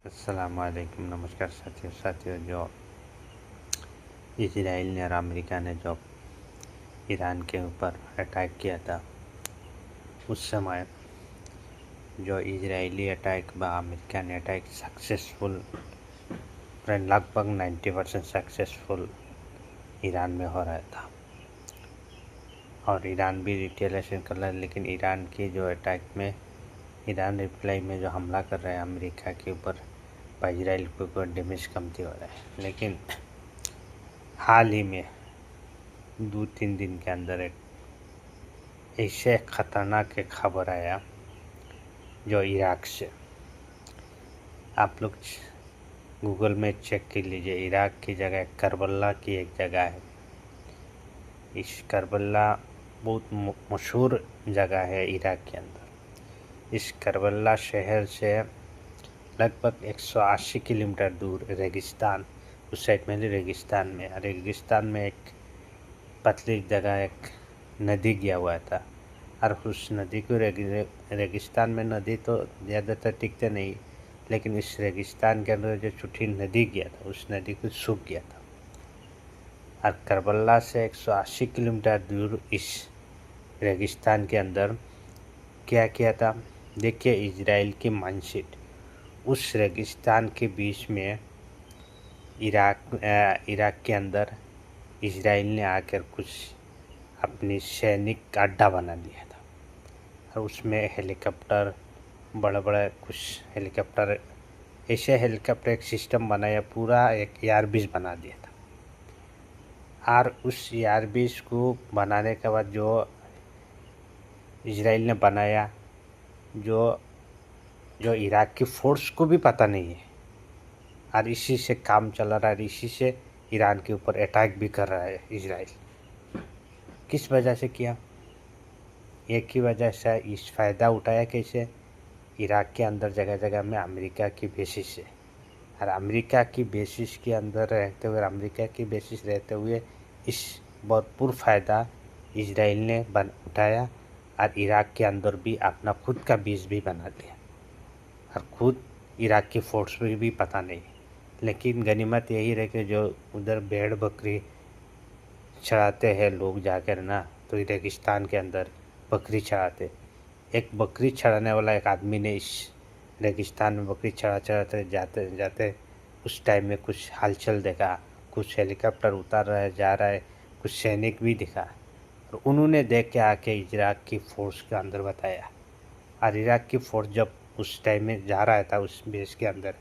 अस्सलाम वालेकुम, नमस्कार साथियों। जो इजराइल ने और अमेरिका ने जो ईरान के ऊपर अटैक किया था, उस समय जो इजरायली अटैक व अमेरिकन अटैक सक्सेसफुल, लगभग 90% सक्सेसफुल ईरान में हो रहा था और ईरान भी रिटेलिएशन कर रहा है। लेकिन ईरान की जो अटैक में, ईरान रिप्लाई में जो हमला कर रहा है अमेरिका के ऊपर, इजराइल के ऊपर डैमेज कमती हो रहा है। लेकिन हाल ही में 2-3 दिन के अंदर एक ऐसे ख़तरनाक एक खबर आया जो इराक से। आप लोग गूगल में चेक कर लीजिए, इराक की जगह करबला की एक जगह है। इस करबला बहुत मशहूर जगह है इराक के अंदर। इस करबला शहर से लगभग 180 किलोमीटर दूर रेगिस्तान, उस साइड में रेगिस्तान में एक पतली जगह एक नदी गया हुआ था। और उस नदी को रेगिस्तान में नदी तो ज़्यादातर टिकते नहीं, लेकिन इस रेगिस्तान के अंदर जो छोटी नदी गया था, उस नदी को सूख गया था। और करबला से 180 किलोमीटर दूर इस रेगिस्तान के अंदर क्या किया था, देखिए इजराइल की माइनशिट। उस रेगिस्तान के बीच में इराक के अंदर इजराइल ने आकर कुछ अपनी सैनिक अड्डा बना लिया था। और उसमें हेलीकॉप्टर, बड़े कुछ हेलीकॉप्टर, ऐसे हेलीकॉप्टर एक सिस्टम बनाया, पूरा एक एयरबेस बना दिया था। और उस एयरबेस को बनाने के बाद जो इजराइल ने बनाया, जो इराक की फ़ोर्स को भी पता नहीं है, और इसी से काम चला रहा है, इसी से ईरान के ऊपर अटैक भी कर रहा है इजराइल। किस वजह से किया? एक ही वजह से इस फ़ायदा उठाया कैसे? इराक के अंदर जगह जगह में अमेरिका की बेसिस है, और अमेरिका की बेसिस के अंदर रहते हुए, अमेरिका की बेसिस रहते हुए इस भरपूर फ़ायदा इजराइल ने उठाया और इराक के अंदर भी अपना खुद का बेस भी बना लिया। और खुद इराक की फ़ोर्स में भी पता नहीं। लेकिन गनीमत यही रहे कि जो उधर भेड़ बकरी चढ़ाते हैं लोग जाकर ना, तो रेगिस्तान के अंदर बकरी चढ़ाते। एक बकरी चढ़ाने वाला एक आदमी ने इस रेगिस्तान में बकरी चढ़ाते जाते जाते उस टाइम में कुछ हलचल देखा, कुछ हेलीकॉप्टर उतार रहा है, जा रहा है, कुछ सैनिक भी दिखा। और उन्होंने देख के आके इराक की फ़ोर्स के अंदर बताया। और इराक की फ़ोर्स जब उस टाइम में जा रहा था उस बेस के अंदर,